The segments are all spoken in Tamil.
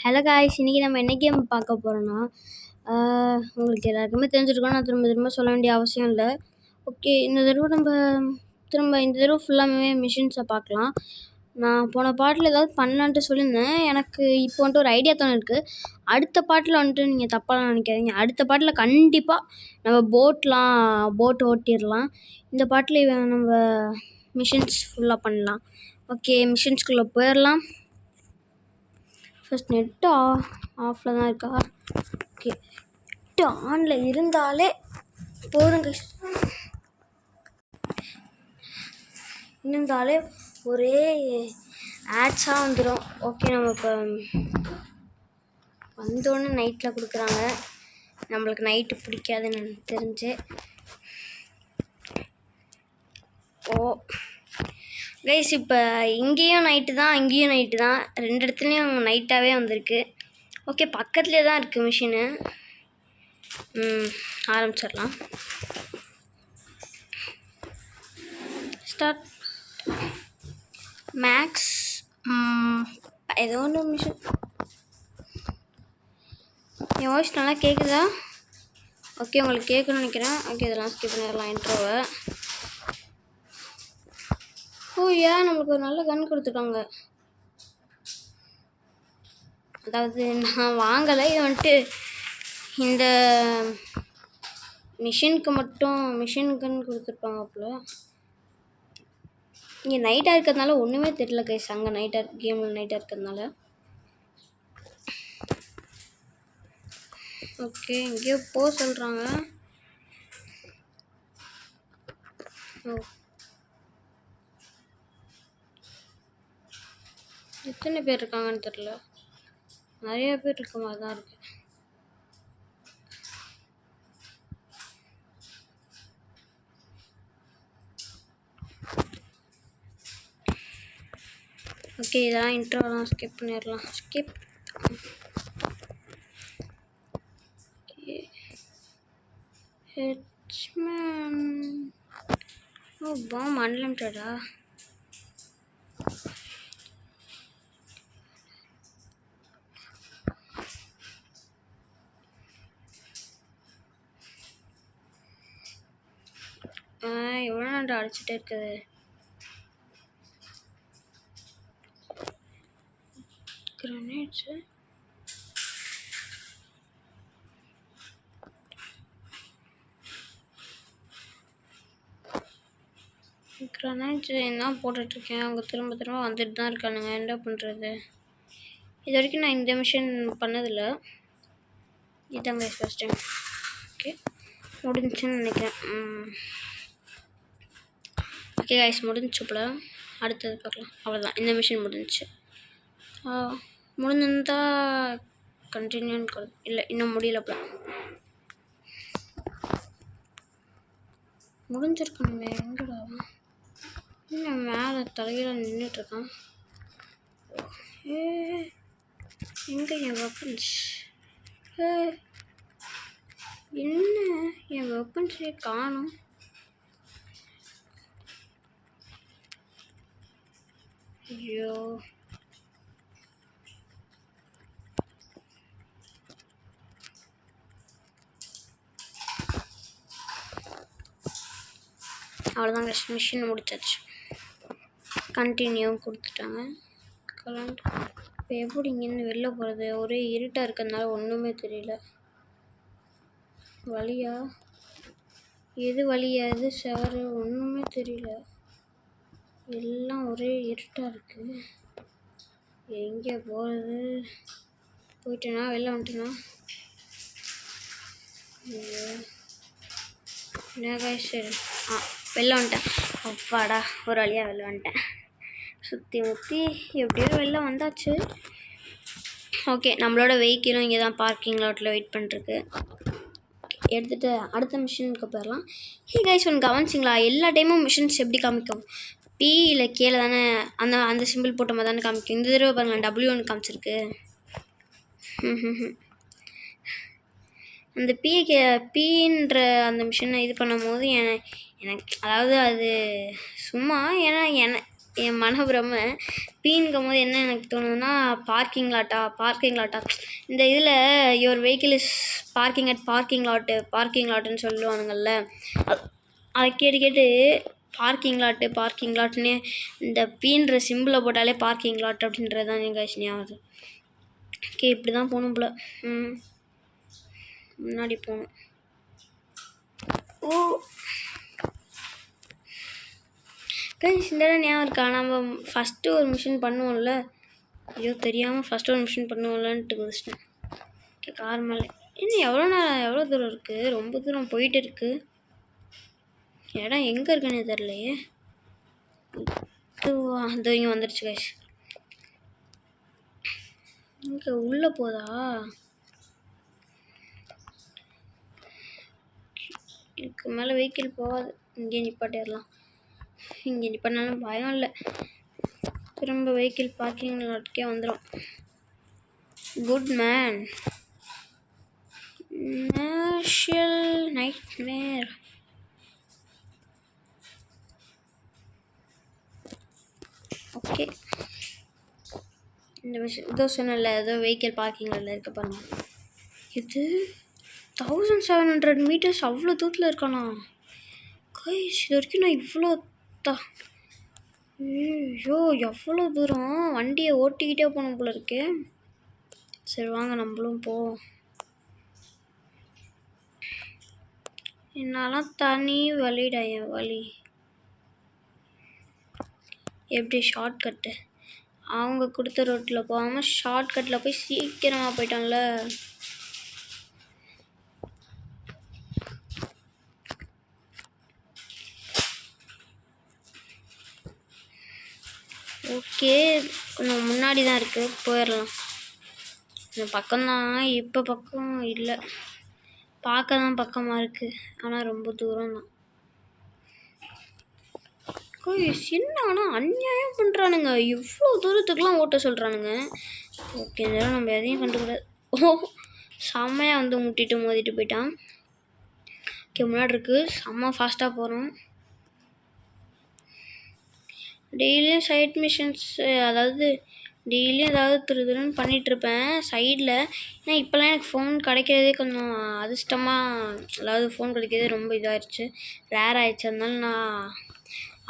ஹலோ காய்ஸ், இன்றைக்கி நம்ம என்ன கேம் பார்க்க போகிறோன்னா, உங்களுக்கு எல்லாருக்குமே தெரிஞ்சிருக்கோம். நான் திரும்ப திரும்ப சொல்ல வேண்டிய அவசியம் இல்லை. ஓகே, இந்த தடவை ஃபுல்லாமே மிஷின்ஸை பார்க்கலாம். நான் போன பாட்டில் ஏதாவது பண்ணலான்ட்டு சொல்லியிருந்தேன். எனக்கு இப்போ வந்துட்டு ஒரு ஐடியா இருக்குது. அடுத்த பாட்டில் வந்துட்டு நீங்கள் தப்பாலாம் நினைக்காதீங்க. அடுத்த பாட்டில் கண்டிப்பாக நம்ம போட் ஓட்டிடலாம். இந்த பாட்டில் நம்ம மிஷின்ஸ் ஃபுல்லாக பண்ணலாம். ஓகே, மிஷின்ஸ்குள்ளே போயிடலாம். ஃபஸ்ட் நெட்டு ஆஃபில் தான் இருக்கா? ஓகே, நெட்டு ஆனில் இருந்தாலே போதுங்க. இருந்தாலே ஒரே ஆட்ஸாக வந்துடும். ஓகே, நம்ம இப்போ வந்தோடனே நைட்டில் கொடுக்குறாங்க. நம்மளுக்கு நைட்டு பிடிக்காதுன்னு எனக்கு தெரிஞ்சு. கைஸ், இப்போ இங்கேயும் நைட்டு தான், அங்கேயும் நைட்டு தான். ரெண்டு இடத்துலையும் நைட்டாகவே வந்திருக்கு. ஓகே, பக்கத்துலேயே தான் இருக்குது மிஷினு. ஆரம்பிச்சிடலாம். ஸ்டார்ட். மேக்ஸ் ஏதோ ஒன்று மிஷின். என் வாய்ஸ் நல்லா கேட்குதா? ஓகே, உங்களுக்கு கேட்கணும்னு நினைக்கிறேன். ஓகே, இதெல்லாம் ஸ்கிப் பண்ணிடலாம் இன்ட்ரோவை. ஏன் நம்மளுக்கு ஒரு நல்ல கன் கொடுத்துருக்காங்க. அதாவது நான் வாங்கலை, இது வந்துட்டு இந்த மிஷினுக்கு மட்டும் மிஷின் கன் கொடுத்துருப்பாங்க அப்போ. இங்கே நைட்டாக இருக்கிறதுனால ஒன்றுமே தெரியல கைஸ். அங்கே கேமில் நைட்டாக இருக்கிறதுனால. ஓகே, எங்கேயோ போக சொல்கிறாங்க. எத்தனை பேர் இருக்காங்கன்னு தெரியல. நிறைய பேர் இருக்க மாதிரி தான் இருக்கு. ஓகே, இதெல்லாம் இன்ட்ரோலாம் ஸ்கிப் பண்ணிடலாம். ஸ்கிப். ஹெட்ச்மேன். பாம் அன்லிமிட்டடா? எவ்வளோ நேரம் அடிச்சுட்டே இருக்குது. கிரனேட்ஸு என்ன போட்டுட்ருக்கேன். அவங்க திரும்ப திரும்ப வந்துட்டு தான் இருக்கானுங்க. என்ன பண்ணுறது? இது வரைக்கும் நான் இந்த மிஷின் பண்ணதில்லை. இதாங்க ஃபர்ஸ்ட் டைம். ஓகே, முடிஞ்சுன்னு நினைக்கிறேன். ஓகே கைஸ், முடிஞ்சிச்சு போல. அடுத்தது பார்க்கலாம். அவ்வளோதான், இந்த மிஷின் முடிஞ்சிச்சு. முடிஞ்சிருந்தா கண்டினியூன்னு இல்லை, இன்னும் முடியல போல. முடிஞ்சிருக்கணுமே. எங்கடா இன்னும் மேலே தலையில நின்றுட்டுருக்கான். எங்கே என் வெப்பன்ஸ்? என்ன என் வெப்பன்ஸே காணும். ஐயோ, அவ்வளோதாங்க, மிஷின் முடிச்சாச்சு. கண்டினியூ கொடுத்துட்டாங்க. கரண்ட். இப்போ எப்படி இங்கேருந்து வெளில போகிறது? ஒரே இருட்டாக இருக்கிறதுனால ஒன்றுமே தெரியல. வழியா? எது வழியா? எது சேரு? ஒன்றுமே தெரியல. எல்லாம் ஒரே இருட்டாக இருக்குது. எங்கே போகிறது? போயிட்டேனா? வெளில வந்துட்டேனா? சரி, வெளில வந்துட்டேன். அப்பாடா, ஒரு வழியாக வெளில வந்துட்டேன். சுற்றி முற்றி எப்படியோ வெளில வந்தாச்சு. ஓகே, நம்மளோட வெஹிக்கிளும் இங்கே தான் பார்க்கிங் லாட்டில் வெயிட் பண்ணிருக்கு. எடுத்துகிட்டு அடுத்த மிஷினுக்கு போயிடலாம். கைஸ், ஒன்று கவனிச்சிங்களா? எல்லா டைமும் மிஷின்ஸ் எப்படி காமிக்கும்? பி இல்லை கீழே தானே அந்த சிம்பிள் போட்ட மாதிரி தானே காமிக்கும். இந்த தடவை பாருங்கள், W1 காமிச்சிருக்கு. அந்த பீன்ற அந்த மிஷினை இது பண்ணும் போது எனக்கு அதாவது அது சும்மா, ஏன்னா என் மனப்பிரம பீங்கும் போது என்ன எனக்கு தோணுதுன்னா பார்க்கிங் லாட்டா இந்த இதில் your vehicle is parking at parking லாட்டுன்னு சொல்லுவானுங்கள்ல, அதை கேட்டு பார்க்கிங் லாட்டுன்னு இந்த பீன்ற சிம்பிளை போட்டாலே பார்க்கிங் லாட் அப்படின்றது தான் எங்கள் ஞாபகம். ஓகே, இப்படி தான் போகணும் போல. முன்னாடி போகணும். ஓ கைஸ், இந்த இடம் ஞாபகம் இருக்கா? நம்ம ஃபஸ்ட்டு ஒரு மிஷின் பண்ணுவோம்ல, ஐயோ தெரியாமல் ஃபஸ்ட்டு ஒரு மிஷின் பண்ணுவோம்லன்ட்டு குதிச்சிட்டேன். ஓகே, கார் மேலே இன்னும் எவ்வளோ தூரம் இருக்குது? ரொம்ப தூரம் போயிட்டு இருக்குது. இடம் எங்கே இருக்குன்னு தெரியலையே. அது இங்கே வந்துடுச்சு கைஸ். இங்கே உள்ளே போதா? இதுக்கு மேலே வெஹிக்கிள் போகாது. இங்கே நிப்பாட்டிடலாம். இங்கே நிப்பாட்டினாலும் பயம் இல்லை. திரும்ப வெஹிக்கிள் பார்க்கிங் லாட்டுக்கே வந்துடும். Good man. National nightmare. Okay, இந்த விஷயம் ஏதோ சொன்னல, ஏதோ வெஹிக்கிள் பார்க்கிங்கில் இருக்க பாருங்க. இது 1700 மீட்டர்ஸ் அவ்வளோ தூரத்தில் இருக்கானா கைஸ்? இது வரைக்கும் நான் இவ்வளோ ஐயோ எவ்வளோ தூரம் வண்டியை ஓட்டிக்கிட்டே போகணும் போல இருக்கு. சரி வாங்க நம்மளும் போவோம். என்னாலாம் தனி வலிடா என் வலி. எப்படி ஷார்ட்கட்டு? அவங்க கொடுத்த ரோட்டில் போகாமல் ஷார்ட்கட்டில் போய் சீக்கிரமாக போயிட்டாங்கள. ஓகே, கொஞ்சம் முன்னாடி தான் இருக்குது, போயிடலாம். இந்த பக்கம்தான், இப்போ பக்கம் இல்லை, பார்க்க தான் பக்கமாக இருக்குது, ஆனால் ரொம்ப தூரம் தான். என்ன ஆனால் அநியாயம் பண்ணுறானுங்க, இவ்வளோ தூரத்துக்குலாம் ஓட்ட சொல்கிறானுங்க. ஓகே, இதெல்லாம் நம்ம எதையும் கண்டுக்கூடாது. ஓ செம்மையாக வந்து முட்டிட்டு மோதிட்டு போயிட்டான். ஓகே, முன்னாடி இருக்குது, செம்ம ஃபாஸ்ட்டாக போகிறோம். டெய்லியும் சைட் மிஷின்ஸ், அதாவது டெய்லியும் ஏதாவது திருதுன்னு பண்ணிகிட்ருப்பேன் சைடில். ஏன்னா இப்போல்லாம் எனக்கு ஃபோன் கிடைக்கிறதே கொஞ்சம் அதிர்ஷ்டமாக, அதாவது ஃபோன் கிடைக்கிறதே ரொம்ப இதாகிடுச்சு, ரேர் ஆகிடுச்சு. அதனால நான்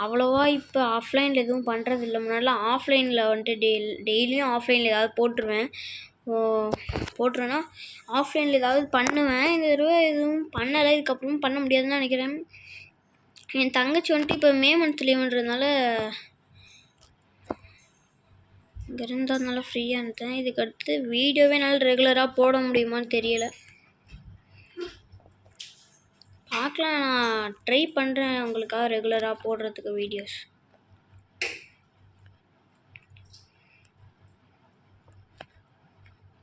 அவ்வளோவா இப்போ ஆஃப்லைனில் எதுவும் பண்ணுறதில்ல. முன்னாடிலாம் ஆஃப்லைனில் வந்துட்டு டெய்லியும் ஆஃப்லைனில் ஏதாவது போட்டுருவேன்னா ஆஃப்லைனில் ஏதாவது பண்ணுவேன். இந்த தடவை எதுவும் பண்ணலை, இதுக்கப்புறமும் பண்ண முடியாதுன்னு நினைக்கிறேன். என் தங்கச்சி வந்துட்டு இப்போ மே மந்த் லீவுன்றதுனால இங்கே இருந்ததுனால ஃப்ரீயாக இருந்தேன். இதுக்கு அடுத்து வீடியோவே என்னால் ரெகுலராக போட முடியுமான்னு தெரியலை, பார்க்கலாம். நான் ட்ரை பண்ணுறேன் உங்களுக்காக ரெகுலராக போடுறதுக்கு வீடியோஸ்.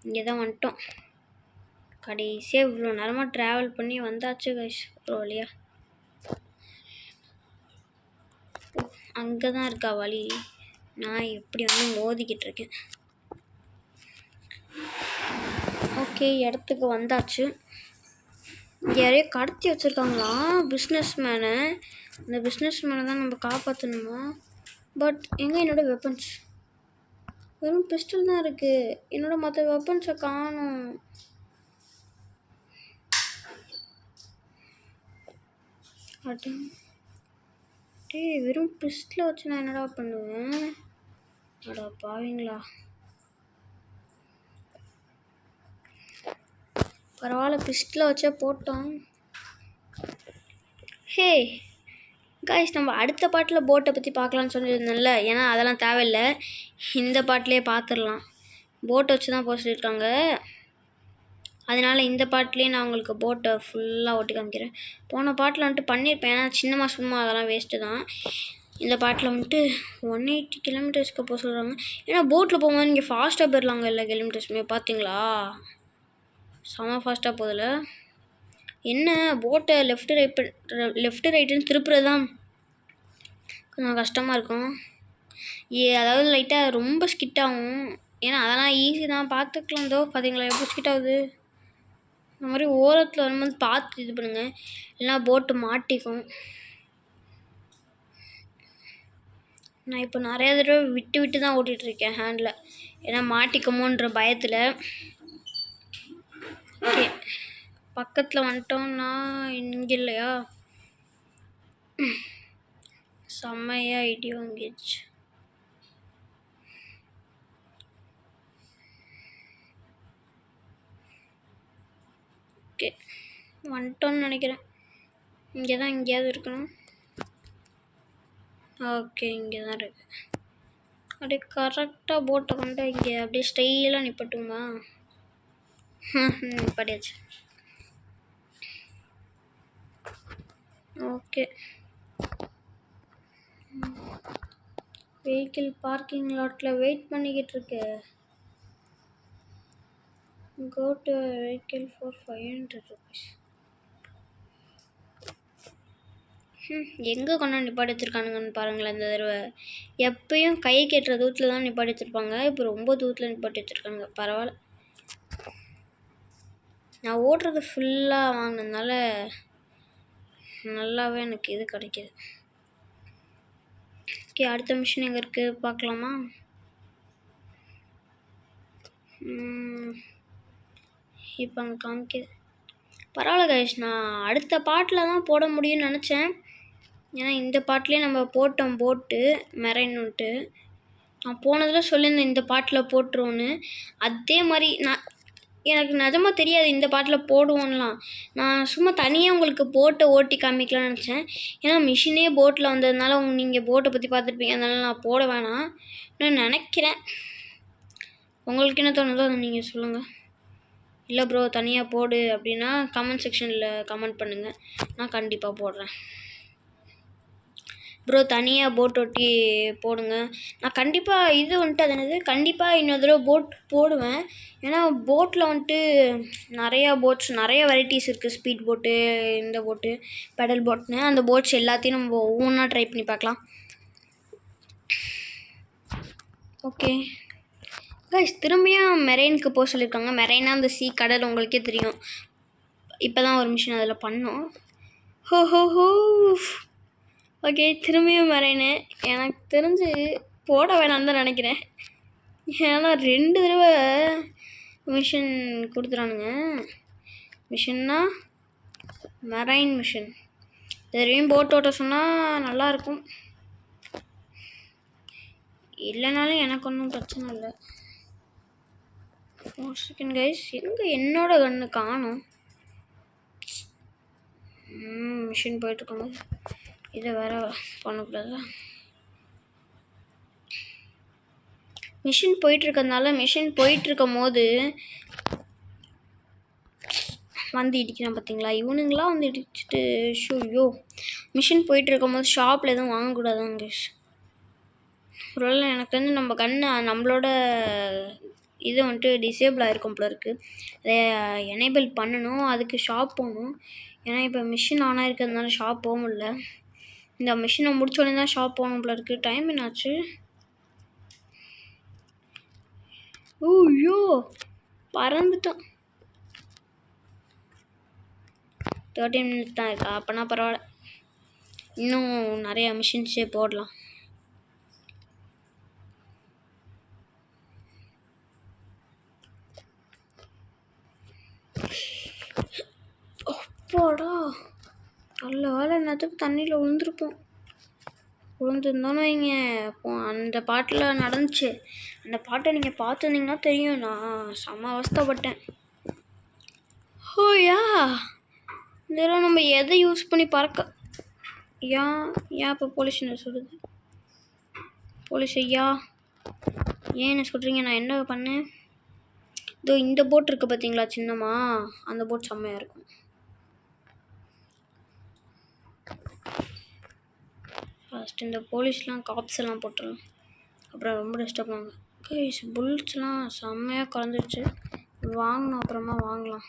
இங்கே தான் வந்துட்டோம். கடைசியாக இவ்வளோ நேரமாக ட்ராவல் பண்ணி வந்தாச்சு கைஸ் ஒரு வழியா. அங்கே தான் இருக்கா வழி, நான் எப்படி வந்து மோதிக்கிட்டு இருக்கேன். ஓகே, இடத்துக்கு வந்தாச்சு. யாரையோ கடத்தி வச்சுருக்காங்களா பிஸ்னஸ் மேனை. அந்த பிஸ்னஸ் மேனை தான் நம்ம காப்பாற்றணுமா? பட் எங்கே என்னோடய வெப்பன்ஸ்? வெறும் பிஸ்டல் தான் இருக்குது, என்னோடய மற்ற வெப்பன்ஸை காணும். டேய், வெறும் பிஸ்டலை வச்சு நான் என்னடா பண்ணுவேன்? அடா பாவீங்களா. பரவாயில்ல, பிஸ்டலை வச்சே போட்டோம். ஹே கைஸ், நம்ம அடுத்த பாட்டில் போட்டை பற்றி பார்க்கலான்னு சொல்லியிருந்தேன்ல, ஏன்னா அதெல்லாம் தேவையில்லை, இந்த பாட்டிலே பார்த்துடலாம். போட்டை வச்சு தான் போக சொல்லியிருக்காங்க, அதனால் இந்த பாட்டிலே நான் உங்களுக்கு போட்டை ஃபுல்லாக ஓட்டி காமிக்கிறேன். போன பாட்டில் வந்துட்டு பண்ணியிருப்பேன், ஏன்னா சின்னமாக சும்மா அதெல்லாம் வேஸ்ட்டு தான். இந்த பாட்டில் வந்துட்டு 180 கிலோமீட்டர்ஸ்க்கு போக சொல்கிறாங்க. ஏன்னா போட்டில் போகும்போது நீங்கள் ஃபாஸ்ட்டாக போயிடலாங்க எல்லா கிலோமீட்டர்ஸுமே. பார்த்தீங்களா செம ஃபாஸ்ட்டாக போதில்ல. என்ன போட்டை லெஃப்ட்டு ரைட்டுன்னு திருப்புறது தான் கொஞ்சம் கஷ்டமாக இருக்கும். அதாவது லைட்டாக ரொம்ப ஸ்கிட் ஆகும், ஏன்னா அதெல்லாம் ஈஸி தான், பார்த்துக்கலாம். தோ பார்த்தீங்களா எப்படி ஸ்கிட் ஆகுது. இந்த மாதிரி ஓரத்தில் வரும்போது பார்த்து இது பண்ணுங்கள், இல்லைனா போட்டு மாட்டிக்கும். நான் இப்போ நிறைய தடவை விட்டு விட்டு தான் ஓட்டிகிட்ருக்கேன் ஹேண்டில், ஏன்னா மாட்டிக்கமோன்ற பயத்தில். ஓகே, பக்கத்தில் வந்துட்டோம்னா இங்கே இல்லையா, செம்மையாக ஐடி வாங்கிடுச்சு. ஓகே, வந்துட்டோன்னு நினைக்கிறேன். இங்கே தான் எங்கேயாவது இருக்கணும். ஓகே, இங்கே தான் இருக்கு. அப்படியே கரெக்டாக போட்டை கொண்டு இங்கே அப்படியே ஸ்டைலாக நிப்பட்டுமா? நிப்பாட்டியாச்சு. ஓகே, வெஹிக்கிள் பார்க்கிங் லாட்டில் வெயிட் பண்ணிக்கிட்டு இருக்கு. Go to vehicle for 500 rupees. எங்கே கொண்டு நிப்பாட்டி வச்சுருக்கானுங்கன்னு பாருங்களேன். இந்த தடவை எப்பயும் கை கெட்டுற தூரத்தில் தான் நிப்பாட்டி வச்சுருப்பாங்க, இப்போ ரொம்ப தூரத்தில் நிப்பாட்டி வச்சுருக்காங்க. பரவாயில்ல, நான் ஓடுறது ஃபுல்லாக வாங்கினதுனால நல்லாவே எனக்கு இது கிடைக்கிது. ஓகே, அடுத்த மிஷின் எங்கே இருக்குது பார்க்கலாமா? இப்போ அங்கே காமிக்குது. பரவாயில்ல கைஸ், நான் அடுத்த பாட்டில் தான் போட முடியும்னு நினச்சேன். ஏன்னா இந்த பாட்டிலே நம்ம போட்டோம் போட்டு மெரைன்னுட்டு. நான் போனதில் சொல்லியிருந்தேன் இந்த பாட்டில் போட்டுருவோன்னு. அதே மாதிரி எனக்கு நிஜமாக தெரியாது இந்த பாட்டில் போடுவோன்னெலாம். நான் சும்மா தனியாக உங்களுக்கு போட்டை ஓட்டி காமிக்கலாம்னு நினச்சேன். ஏன்னா மிஷினே போட்டில் வந்ததுனால நீங்கள் போட்டை பற்றி பார்த்துருப்பீங்க, அதனால நான் போட வேணாம் நான் நினைக்கிறேன். உங்களுக்கு என்ன தோணுதோ அதை நீங்கள் சொல்லுங்கள். இல்லை ப்ரோ தனியாக போடு அப்படின்னா கமெண்ட் செக்ஷனில் கமெண்ட் பண்ணுங்கள், நான் கண்டிப்பாக போடுறேன். ப்ரோ தனியாக போட் ஒட்டி போடுங்க, நான் கண்டிப்பாக இது வந்துட்டு அது என்னது கண்டிப்பாக இன்னொரு தடவை போட் போடுவேன். ஏன்னா போட்டில் வந்துட்டு நிறைய வெரைட்டிஸ் இருக்குது. ஸ்பீட் போட்டு, இந்த போட்டு, பெடல் போட்னு, அந்த போட்ஸ் எல்லாத்தையும் நம்ம ஒவ்வொன்றா ட்ரை பண்ணி பார்க்கலாம். ஓகே கைஸ், திரும்பியும் மெரெயினுக்கு போக சொல்லியிருக்காங்க. மெரெயினா அந்த கடல் உங்களுக்கே தெரியும். இப்போ தான் ஒரு மிஷின் அதில் பண்ணோம். ஹோ ஓகே, திரும்பியும் மெரெயினு. எனக்கு தெரிஞ்சு போட வேணான்னு தான் நினைக்கிறேன். ஏன்னா 2 தடவை மிஷின் கொடுத்துறானுங்க. மிஷின்னா மெரெயின் மிஷின். தெரியும் போட் ஓட்ட சொன்னால் நல்லாயிருக்கும், இல்லைனாலும் எனக்கு ஒன்றும் பிரச்சனை இல்லை. 4 செகண்ட் கைஸ், எங்கே என்னோட கண்ணு காணும். மிஷின் போயிட்டுருக்கும்போது இதை வேறு பண்ணக்கூடாது. மிஷின் போயிட்டுருக்கறதுனால மிஷின் போயிட்டுருக்கும் போது வந்து இடிக்கிறான் பார்த்தீங்களா, இவனுங்களாம் வந்து இடிச்சுட்டு ஷூயோ. மிஷின் போயிட்டுருக்கும் போது ஷாப்பில் எதுவும் வாங்கக்கூடாதாங்க. ஒருவேளை எனக்கு வந்து நம்ம கண்ணு நம்மளோட இது வந்துட்டு டிசேபிள் ஆகிருக்கும் போல இருக்குது. அதை எனேபிள் பண்ணணும், அதுக்கு ஷாப் போகணும். ஏன்னா இப்போ மிஷின் ஆனாக இருக்கிறதுனால ஷாப் போக முடியல. இந்த மிஷினை முடிச்சோடனே தான் ஷாப் போகணும் போல இருக்குது. டைம் என்னாச்சு? ஐயோ பறந்துட்டோம். 13 minutes தான் இருக்கா, அப்போனா பரவாயில்ல, இன்னும் நிறையா மிஷின்ஸே போடலாம். போடா, நல்ல வேலை என்னத்துக்கு தண்ணியில் விழுந்துருந்தோன்னு வைங்க. அந்த பாட்டில் நடந்துச்சு. அந்த பாட்டை நீங்கள் பார்த்துருந்தீங்கன்னா தெரியும், நான் செம்ம அவஸ்தைப்பட்டேன். ஓயா, இதெல்லாம் நம்ம எதை யூஸ் பண்ணி பறக்க? ஏன் இப்போ போலீஸ் என்ன சொல்லுது? போலீஸ் ஐயா ஏன் என்ன சொல்கிறீங்க? நான் என்ன பண்ணேன்? இதோ இந்த போட் இருக்குது பார்த்தீங்களா சின்னமா, அந்த போட் செம்மையாக இருக்கும். ஃபஸ்ட் இந்த போலீஸ்லாம் காப்ஸ் எல்லாம் போட்டுடலாம், அப்புறம் ரொம்ப டிஸ்டர்ப் பண்ணுவாங்க. கைஸ், புல்லட்ஸ்லாம் செம்மையாக குறைஞ்சிருச்சு, வாங்கணும், அப்புறமா வாங்கலாம்.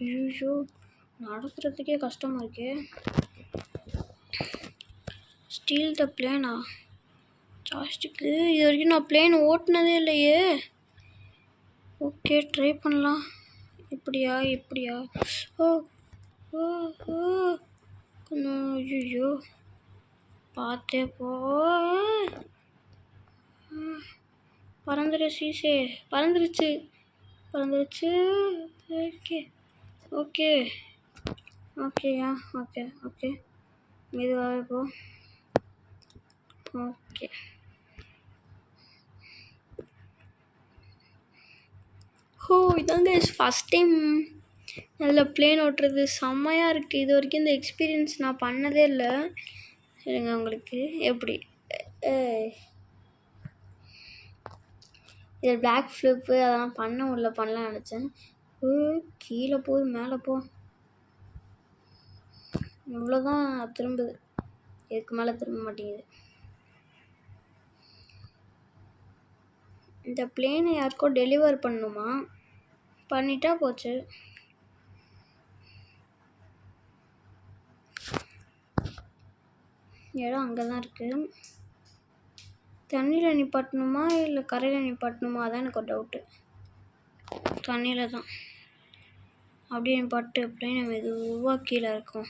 ஐயோ நடக்கிறதுக்கே கஷ்டமாக இருக்கே. ஸ்டீல் த பிளேனா? ஜாஸ்டிக்கு இது வரைக்கும் நான் பிளேன் ஓட்டினதே இல்லையே. ஓகே, ட்ரை பண்ணலாம். இப்படியா? ஓ ஓ ஓ ஐயோ பார்த்தே போ. பறந்துருச்சு. ஓகே ஓகே ஓகேயா ஓகே மெதுவாகவே போ. ஓகே இதாங்க ஃபஸ்ட் டைம் அதில் பிளேன் ஓட்டுறது செம்மையாக இருக்குது. இது வரைக்கும் இந்த எக்ஸ்பீரியன்ஸ் நான் பண்ணதே இல்லை. சரிங்க உங்களுக்கு எப்படி இதில் பேக் ஃப்ளிப்பு அதெல்லாம் பண்ணலாம் நினச்சேன். கீழே போகுது, மேலே போ. இவ்வளோதான் திரும்புது, இதுக்கு மேலே திரும்ப மாட்டேங்குது. இந்த பிளேனை யாருக்கோ டெலிவர் பண்ணணுமா, பண்ணிட்டா போச்சு. இடம் அங்கே தான் இருக்குது. தண்ணியில் நிப்பாட்டணுமா இல்லை கரையில் நிப்பாட்டணுமா, அதான் எனக்கு ஒரு டவுட்டு. தண்ணியில் தான். அப்படியே நிப்பாட்டு, பிளேனை மெதுவாக கீழே இருக்கும்.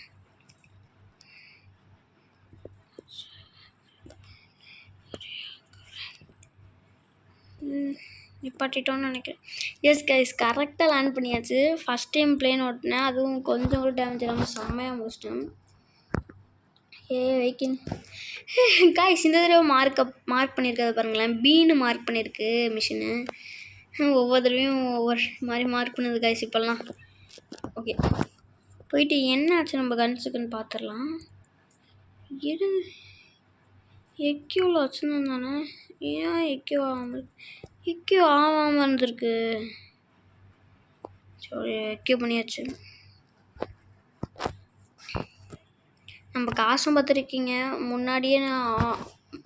நிப்பாட்டிட்டோன்னு நினைக்கிறேன். எஸ் கைஸ், கரெக்டாக லேண்ட் பண்ணியாச்சு. ஃபஸ்ட் டைம் பிளேன் ஓட்டினேன், அதுவும் கொஞ்சம் கூட டேமேஜ் இல்லாமல் செம்மையாக முடிச்சிட்டேன். வைக்கின் கைஸ், இந்த தடவை மார்க் பண்ணியிருக்காது பாருங்களேன். பீனு மார்க் பண்ணியிருக்கு மிஷினு. ஒவ்வொரு தடவையும் ஒவ்வொரு மாதிரி மார்க் பண்ணுது கைஸ் இப்போல்லாம். ஓகே, போயிட்டு என்ன ஆச்சு நம்ம கன்ஸுக்குன்னு பார்த்துடலாம். எக்யூவில் வச்சுருந்தோம் தானே, ஏன் எக்யூ ஆகாமல் இருந்திருக்கு. சரி, எக்யூ பண்ணியாச்சு. நம்ம காசும் பார்த்துருக்கீங்க முன்னாடியே.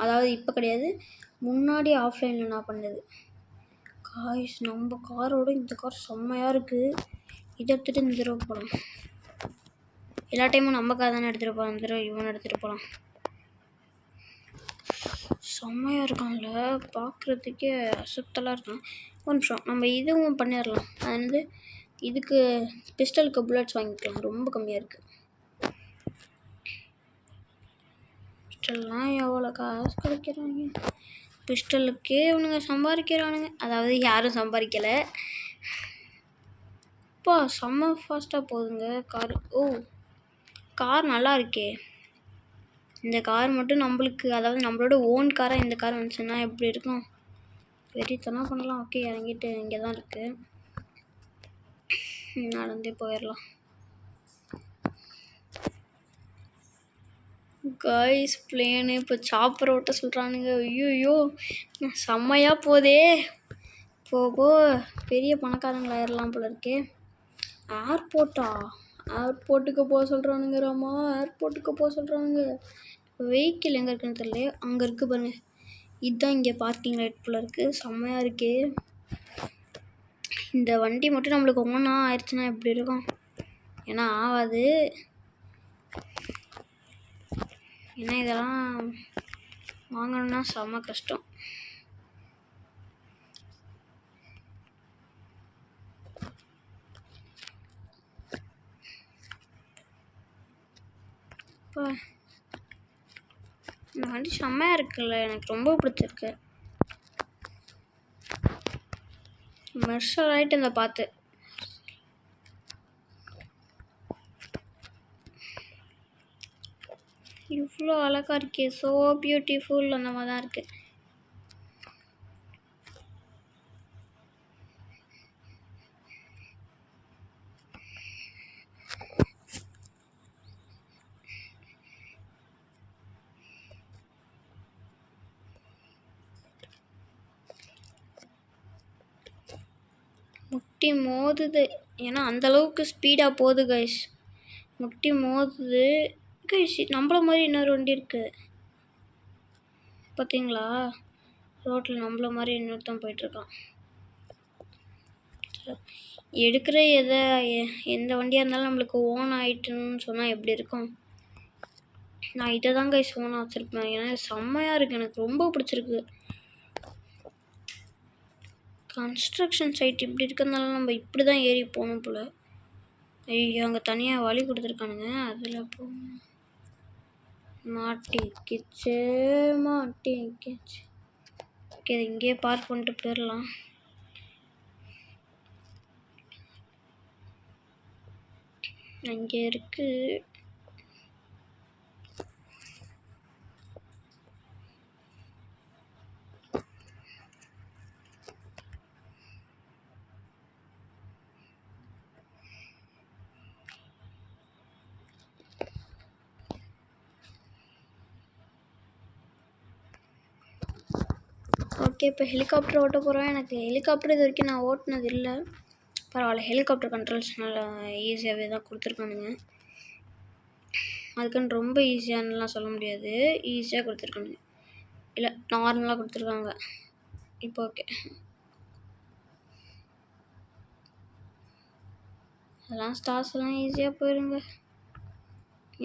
அதாவது இப்போ கிடையாது, முன்னாடி ஆஃப்லைனில் நான் பண்ணது. காய்ஸ், நம்ம காரோட இந்த கார் செம்மையாக இருக்குது. இதை எடுத்துகிட்டு இந்த தடவை போகலாம். எல்லா டைமும் நம்ம கார் தானே எடுத்துகிட்டு போகலாம், இந்த தடவை இவனை எடுத்துகிட்டு போகலாம். செம்மையாக இருக்கான்ல, பார்க்குறதுக்கே அசத்தலாக இருக்கான். ஒரு நிமிஷம், நம்ம இதுவும் பண்ணிடலாம். அது வந்து இதுக்கு பிஸ்டலுக்கு புல்லட்ஸ் வாங்கிக்கலாம், ரொம்ப கம்மியாக இருக்குது. பிஸ்டல்லாம் எவ்வளோ காசு கிடைக்கிறாங்க. பிஸ்டலுக்கே இவனுங்க சம்பாதிக்கிறானுங்க. அதாவது யாரும் சம்பாதிக்கலை. அப்பா செம்ம ஃபாஸ்ட்டாக போகுதுங்க கார். கார் நல்லா இருக்கே. இந்த கார் மட்டும் நம்மளுக்கு, அதாவது நம்மளோட ஓன் காராக இந்த கார் வந்துச்சுன்னா எப்படி இருக்கும், வெறித்தனம் பண்ணலாம். ஓகே, இறங்கிட்டு இங்கே தான் இருக்குது, நடந்தே போயிடலாம். காய்ஸ், பிளேனு இப்போ சாப்பர் ஓட்ட சொல்கிறானுங்க. ஐயோ செம்மையாக போதே. போ பெரிய பணக்காரங்களாயிடலாம் போல இருக்கே. ஏர்போர்ட்டுக்கு போக சொல்கிறானுங்க ராமா, ஏர்போர்ட்டுக்கு போக சொல்கிறானுங்க. வெஹிக்கிள் எங்கே இருக்குன்னு தெரியல, அங்கே இருக்குது பாருங்க. இதுதான் இங்கே பார்க்கிங் லைட் போல இருக்குது. செம்மையாக இருக்கே. இந்த வண்டி மட்டும் நம்மளுக்கு ஒன்றா ஆயிடுச்சுன்னா எப்படி இருக்கும். ஏன்னா ஆகாது, ஏன்னா இதெல்லாம் வாங்கணும்னா செம்ம கஷ்டம். இப்போ இந்த வண்டி செம்மையாக இருக்குல்ல, எனக்கு ரொம்ப பிடிச்சிருக்கு. மெர்சல் ஆகிட்டு இந்த பார்த்து. இவ்வளோ அழகாக இருக்கே, ஸோ பியூட்டிஃபுல். அந்த மாதிரி தான் இருக்குது. முட்டி மோதுது, ஏன்னா அந்தளவுக்கு ஸ்பீடாக போகுது கைஸ். முட்டி மோதுது கைஸ். நம்மள மாதிரி இன்னொரு வண்டி இருக்குது பார்த்தீங்களா, ரோட்டில் நம்மள மாதிரி இன்னொருத்தன் போயிட்டுருக்கான். எடுக்கிற எந்த வண்டியாக இருந்தாலும் நம்மளுக்கு ஓன் ஆகிட்டுன்னு சொன்னால் எப்படி இருக்கும். நான் இதை தான் கைஸ் ஓனாக வச்சுருப்பேன், ஏன்னா செம்மையாக இருக்குது, எனக்கு ரொம்ப பிடிச்சிருக்கு. கன்ஸ்ட்ரக்ஷன் சைட் இப்படி இருக்கிறதுனால நம்ம இப்படி தான் ஏறி போகணும் போல். ஐயோ, அங்கே தனியாக வழி கொடுத்துருக்கானுங்க, அதில் போகணும். மாட்டிக்கிச்சு மாட்டிக்கிச்சு. ஓகே, இங்கேயே பார்க் பண்ணிட்டு போயிடலாம். அங்கே இருக்கு. ஓகே, இப்போ ஹெலிகாப்டர் ஓட்ட போகிறோம். எனக்கு ஹெலிகாப்டர் இது வரைக்கும் நான் ஓட்டினது இல்லை. பரவாயில்ல, ஹெலிகாப்டர் கண்ட்ரோல்ஸ் நல்லா ஈஸியாகவே தான் கொடுத்துருக்கானுங்க. அதுக்குன்னு ரொம்ப ஈஸியானலாம் சொல்ல முடியாது, ஈஸியாக கொடுத்துருக்கானுங்க. இல்லை, நார்மலாக கொடுத்துருக்காங்க. இப்போ ஓகே, அதெல்லாம் ஸ்டார்ஸ் எல்லாம் ஈஸியாக போயிடுங்க.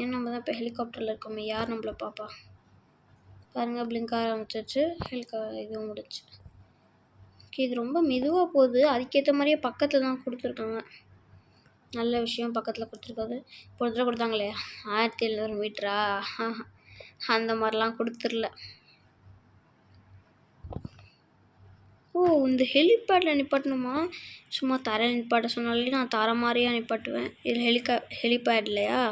ஏன்னா நம்ம தான் இப்போ ஹெலிகாப்டரில் இருக்கோமே, யார் நம்மளை பாப்பா? பாருங்கள், பிளிங்க் ஆரம்பிச்சிச்சு. இதுவும் முடிச்சு. ஓகே, இது ரொம்ப மெதுவாக போகுது. அதுக்கேற்ற மாதிரியே பக்கத்தில் தான் கொடுத்துருக்காங்க. நல்ல விஷயம், பக்கத்தில் கொடுத்துருக்காது. ஒரு தடவை கொடுத்தாங்களே 1700 மீட்டரா, அந்த மாதிரிலாம் கொடுத்துடல. ஓ, இந்த ஹெலிபேடில் நிப்பாட்டணுமா? சும்மா தரையில் நிப்பாட்ட சொன்னாலே நான் தர மாதிரியா நிப்பாட்டுவேன். இது ஹெலிபேட் இல்லையா?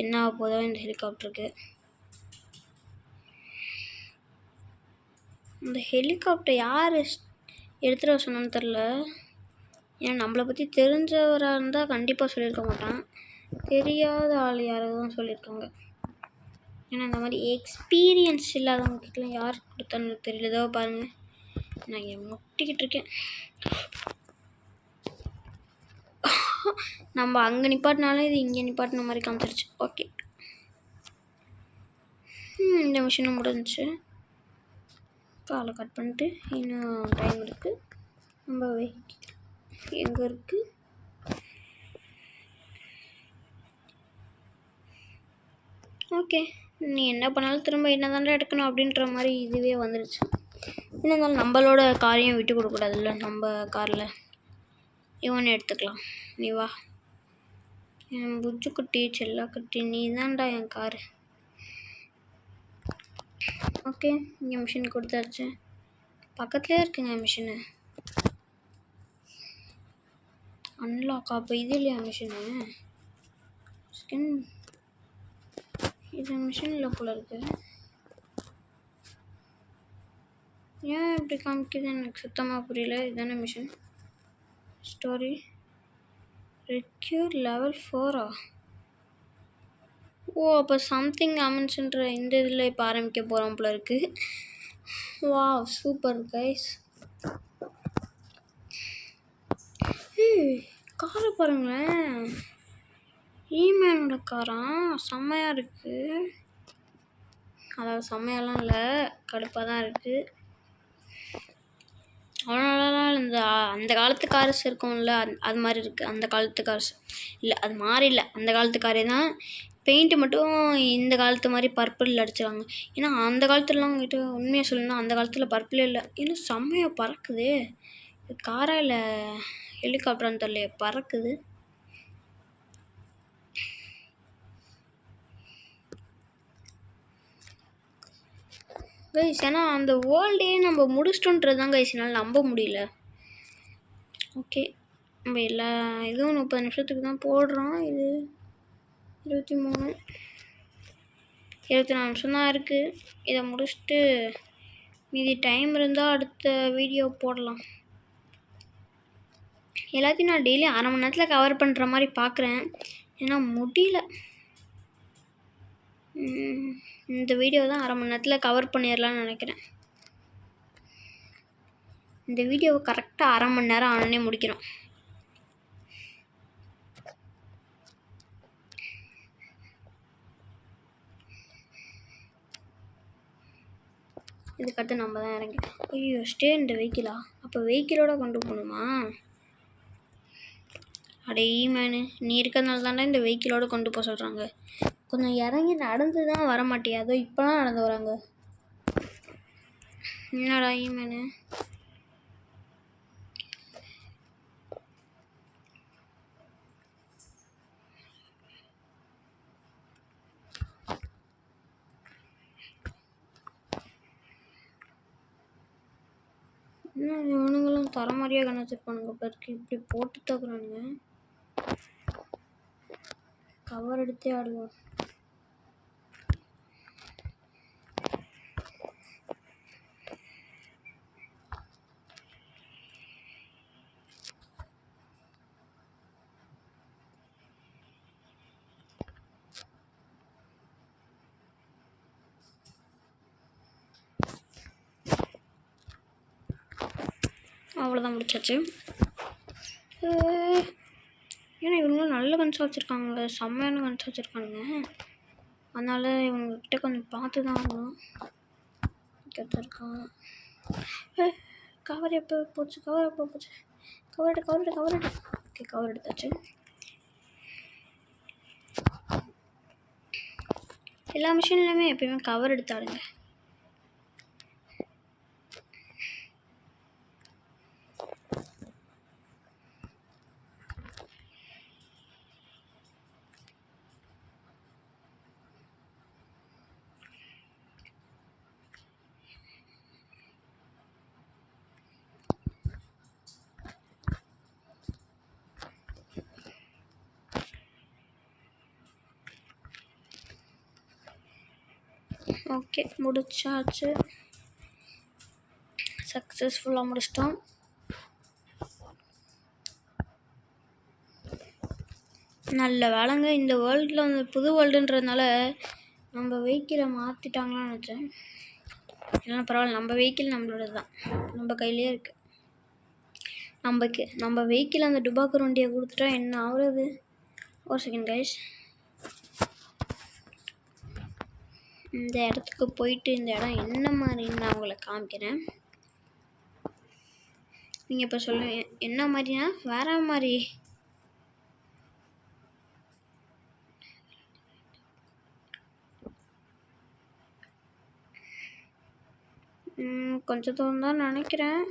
என்ன ஆக போதோ இந்த ஹெலிகாப்டருக்கு. இந்த ஹெலிகாப்டர் யார் எடுத்துகிட்டு வர சொன்னான்னு தெரில. ஏன்னா நம்மளை பற்றி தெரிஞ்சவராக இருந்தால் கண்டிப்பாக சொல்லியிருக்க மாட்டான். தெரியாத ஆள் யாராவது சொல்லியிருக்காங்க. ஏன்னா இந்த மாதிரி எக்ஸ்பீரியன்ஸ் இல்லாதவங்கக்கிட்டலாம் யார் கொடுத்தான்னு தெரியலதோ. பாருங்கள், நான் இங்கே முட்டிக்கிட்டு இருக்கேன். நம்ம அங்கே நிப்பாட்டினாலும் இது இங்கே நிப்பாட்டின மாதிரி காமிச்சிருச்சு. ஓகே, இந்த மிஷினும் முடிஞ்சிச்சு. காலை கட் பண்ணிட்டு இன்னும் டைம் இருக்குது. நம்ம எங்கே இருக்குது? ஓகே, நீ என்ன பண்ணாலும் திரும்ப என்ன தானே எடுக்கணும் அப்படின்ற மாதிரி இதுவே வந்துடுச்சு. என்ன இருந்தாலும் நம்மளோட காரையும் விட்டு கொடுக்கக்கூடாதுல்ல. நம்ம காரில் இவனை எடுத்துக்கலாம். நீ வா, என் புஜ்ஜுக்குட்டி செல்லாக்குட்டி, நீ தான்டா என் காரு. ஓகே, இங்கே மிஷின் கொடுத்தாச்சு. பக்கத்துலேயே இருக்குங்க மிஷினு. அன்லாக்கா? அப்போ இது இல்லையா மிஷினு? இது மிஷினில் போல இருக்கு. ஏன் இப்படி காமிக்குது எனக்கு சுத்தமாக புரியல. இதுதானே மிஷின். ஸ்டோரி ரெக்யூர் லெவல் 4ஆ? ஓ, அப்போ சம்திங் அமென்ஸ்ன்ற இந்த இதில் இப்போ ஆரம்பிக்க போகிறோம் போல இருக்குது. வா, சூப்பர் கைஸ். காரை பாருங்களேன், ஈமேனோட காராம். செம்மையாக இருக்குது. அதாவது செம்மையெல்லாம் இல்லை, கடுப்பாக தான் இருக்குது. அவ்வளோலாம் இந்த அந்த காலத்து கார்ஸ் இருக்கும்ல, அது மாதிரி இருக்குது. அந்த காலத்து கார்ஸ் இல்லை, அது மாதிரி இல்லை, அந்த காலத்து காரே தான். பெயிண்ட்டு மட்டும் இந்த காலத்து மாதிரி பர்பிள் அடிச்சிருவாங்க. ஏன்னா அந்த காலத்துலலாம் உங்கள்கிட்ட உண்மையாக சொல்லணும்னா அந்த காலத்தில் பர்பிளே இல்லை. இன்னும் செம்மையாக பறக்குது. காரா இல்லை ஹெலிகாப்டரான்னு தெரியல, பறக்குது. கைஸ், ஏன்னா அந்த வேர்ல்டே நம்ம முடிச்சிட்டோன்றது தான் கைஸ் என்னால் நம்ப முடியல. ஓகே, நம்ம எல்லா இதுவும் 30 நிமிஷத்துக்கு தான் போடுறோம். இது 23 24 நிமிஷம் தான் இருக்குது. இதை முடிச்சுட்டு மீதி டைம் இருந்தால் அடுத்த வீடியோ போடலாம். எல்லாத்தையும் நான் டெய்லி அரை மணி நேரத்தில் கவர் பண்ணுற மாதிரி பார்க்குறேன். ஏன்னா முடியல. இந்த வீடியோ தான் அரை மணி நேரத்தில் கவர் பண்ணிடலான்னு நினைக்கிறேன். இந்த வீடியோவை கரெக்டாக அரை மணி நேரம் ஆனே முடிக்கிறோம். இதுக்கடுத்து நம்ம தான் இறங்கி. ஐயோ, ஸ்டே இந்த வெஹிக்கிளா? அப்போ வெஹிக்கிளோட கொண்டு போகணுமா? அடே ஈமேனு, நீ இருக்கிறதுனால தானே இந்த வெஹிக்கிளோட கொண்டு போக சொல்கிறாங்க. கொஞ்சம் இறங்கி நடந்து தான் வர மாட்டியா? அதோ இப்போலாம் நடந்து வராங்க. என்னடா ஈமேனு? இன்னும் இவனுங்களும் தர மாதிரியே கண்ணு வச்சிருப்பானுங்க பிறகு இப்படி போட்டு தக்குறானுங்க. கவர் எடுத்தே ஆடுவோம். அவ்வளோதான், முடிச்சாச்சு. ஏன்னா இவங்களும் நல்ல கன்ஸ் வச்சுருக்காங்க, செம்மையான கன்ஸ் வச்சுருக்கானுங்க. அதனால் இவங்கக்கிட்ட கொஞ்சம் பார்த்து தான் ஆகணும். இருக்காங்க. கவர் எப்போ போச்சு, கவர் ஓகே, கவர் எடுத்தாச்சு. எல்லா மிஷின்லையுமே எப்பயுமே கவர் எடுத்தாடுங்க. ஓகே, முடிச்சாச்சு. சக்ஸஸ்ஃபுல்லாக முடிச்சிட்டோம். நல்ல வேலைங்க, இந்த வேர்ல்டில் வந்து புது வேர்ல்டுன்றதுனால நம்ம வெஹிக்கிளை மாற்றிட்டாங்களான்னு நினச்சேன். இல்லைன்னா பரவாயில்ல, நம்ம வெஹிக்கிள் நம்மளோட தான், நம்ம கையிலே இருக்குது. நம்ம வெஹிக்கிள் அந்த டுபாக்கூர் வண்டியை கொடுத்துட்டா என்ன ஆகுறது? ஒரு செகண்ட் கைஸ், இந்த இடத்துக்கு போயிட்டு இந்த இடம் என்ன மாதிரின்னு நான் உங்களை காமிக்கிறேன். நீங்கள் இப்போ சொல்லுங்க என்ன மாதிரினா வேற மாதிரி. கொஞ்சம் தூரம் தான் நினைக்கிறேன்,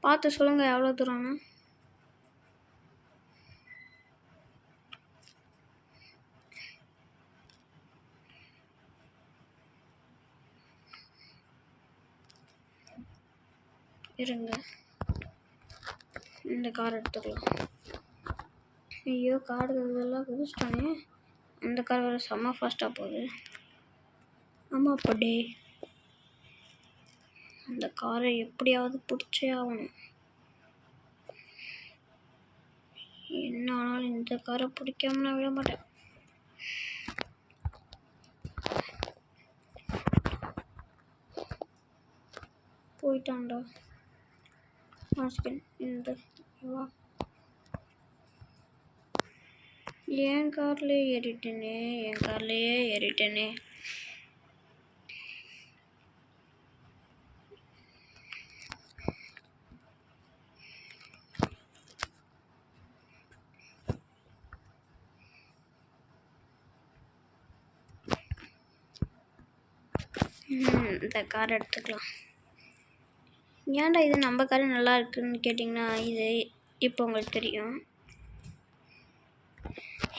பார்த்து சொல்லுங்கள் எவ்வளோ தூரம்னு. இருங்க, இந்த கார் எடுத்துக்கலாம். ஐயோ, கார் இதெல்லாம் குதிச்சிட்டானே. அந்த கார் வேறு செம்ம ஃபாஸ்ட்டாக போகுது. ஆமாம் படே, அந்த காரை எப்படியாவது பிடிச்சே ஆகணும். என்ன ஆனாலும் இந்த காரை பிடிக்காம நான் விட மாட்டேன். போயிட்டான்டா. இந்த வா, என் கார்லேயே ஏறிட்டேனே. இந்த கார் எடுத்துக்கலாம். ஏன்டா இது நம்ம கார் நல்லா இருக்குன்னு கேட்டிங்கன்னா, இது இப்போ உங்களுக்கு தெரியும்.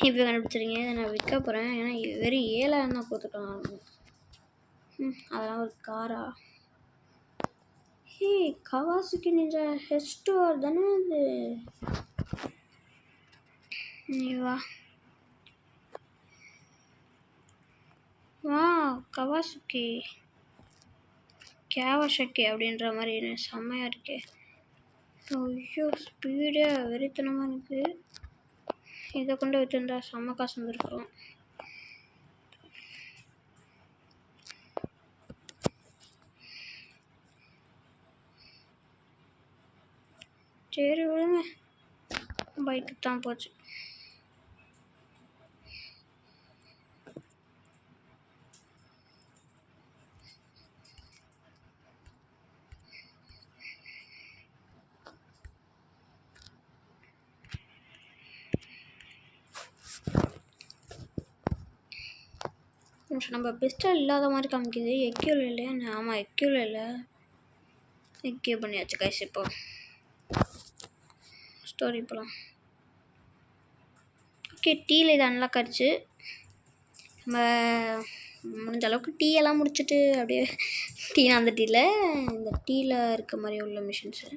இப்போ கண்டுபிடிச்சிருங்க, இதை நான் விற்க போகிறேன். ஏன்னா வெறும் 7,000 தான் கொடுத்துக்கலாம். அதெல்லாம் ஒரு காரா? ஹே, கவாசுகி நிஞ்சா H2R தானே இது? நீ வா கவாசுகி கேவாஷக்கி அப்படின்ற மாதிரி செம்மையாக இருக்கே. ஐயோ, ஸ்பீடே வெறித்தனமாக இருக்குது. இதை கொண்டு வச்சுருந்தா செம்ம காசு வந்துருக்குறோம். சரி விடுங்க, பைக்கு தான் போச்சு. நம்ம பிஸ்டல் இல்லாத மாதிரி காமிக்குது. எக்யூல் இல்லையா? ஆமாம், எக்யூல் இல்லை. எக்யூ பண்ணியாச்சு கைஸ். இப்போ ஸ்டோரி போகலாம். ஓகே, டீயில் இது அன்லாக் ஆகிடுச்சு. நம்ம முடிஞ்ச அளவுக்கு டீ எல்லாம் முடிச்சுட்டு அப்படியே அந்த டீயில் இந்த டீயில் இருக்க மாதிரி உள்ள மிஷின்ஸு.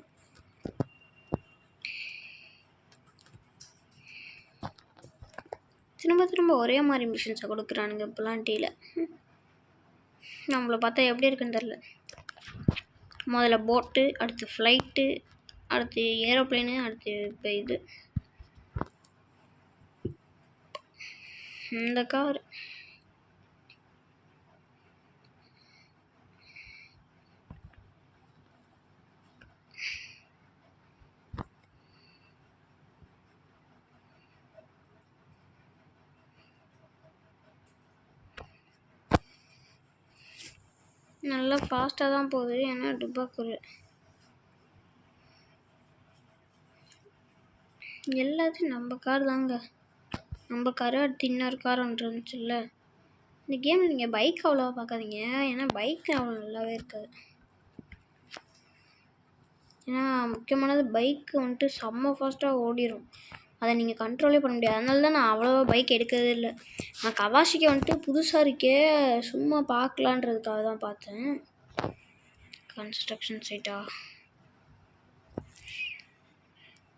திரும்ப திரும்ப ஒரே மாதிரி மிஷின்ஸை கொடுக்குறானுங்க இப்போலாம் டீயில். நம்மளை பார்த்தா எப்படி இருக்குன்னு தெரில. முதல்ல போட்டு, அடுத்து ஃப்ளைட்டு, அடுத்து ஏரோப்ளேனு, அடுத்து இப்போ இது இந்த கார். நல்லா ஃபாஸ்ட்டாக தான் போகுது, ஏன்னா டுபாக்கூர் எல்லாத்தையும் நம்ம கார் தாங்க. நம்ம கார் அடுத்து இன்னொரு கார் ஒன்று இருந்துச்சுல்ல. இந்த கேமில் நீங்கள் பைக் அவ்வளோவா பார்க்காதீங்க, ஏன்னா பைக் அவ்வளோ நல்லாவே இருக்காது. ஏன்னா முக்கியமானது பைக்கு வந்துட்டு செம்ம ஃபாஸ்ட்டாக ஓடிடும், அதை நீங்கள் கண்ட்ரோலே பண்ண முடியாது. அதனால தான் நான் அவ்வளோவா பைக் எடுக்கிறதே இல்லை. நான் கவாஷிக்கு வந்துட்டு புதுசாக இருக்கே, சும்மா பார்க்கலான்றதுக்காக தான் பார்த்தேன். கன்ஸ்ட்ரக்ஷன் சைட்டா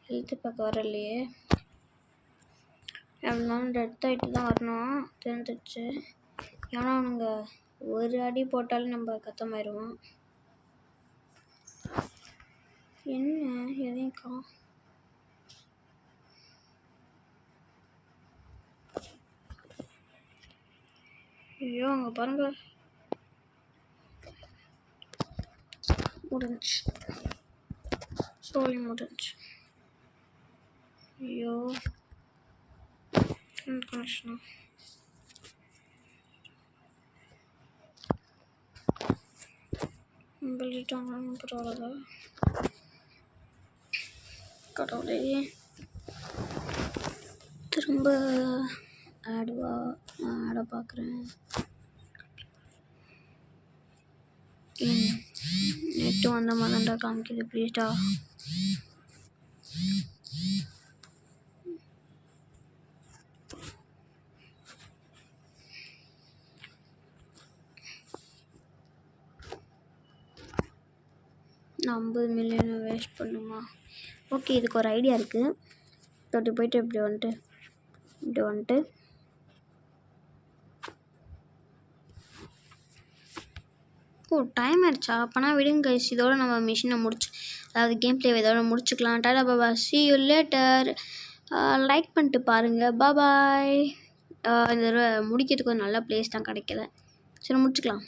ஹெல்த்து பார்க்க வரலையே, அப்படின்னாலும் டெத் ஆகிட்டு தான் வரணும் தெரிஞ்சிடுச்சு. ஏன்னா அவனுங்க ஒரு அடி போட்டாலும் நம்ம கத்தமாயிடுவோம். என்ன எதையும் ஐயோ அங்கே பாருங்க, முடிஞ்சு சோழி முடிஞ்சு. ஐயோ கனெக்ஷனா பரவாயில்ல. கடவுளே, திரும்ப ஆடை பார்க்குறேன். நெட்டு வந்த மாதிரிடா காமிக்குது, ப்ளீஸ்டா. நான் 50 மில்லியனை வேஸ்ட் பண்ணுமா? ஓகே, இதுக்கு ஒரு ஐடியா இருக்குது. தொட்டு போயிட்டு இப்படி வந்துட்டு ஓ டைம் ஆயிடுச்சா? அப்போனா விடுங்க கைஸ், இதோட நம்ம மிஷினை அதாவது கேம் பிளே இதோட முடிச்சுக்கலாம். Tata Baba, see you later. Like பண்ணிட்டு பாருங்கள். பாய். இந்த தடவை முடிக்கிறதுக்கு ஒரு நல்ல பிளேஸ் தான் கிடைக்கல. சரி முடிச்சுக்கலாம்.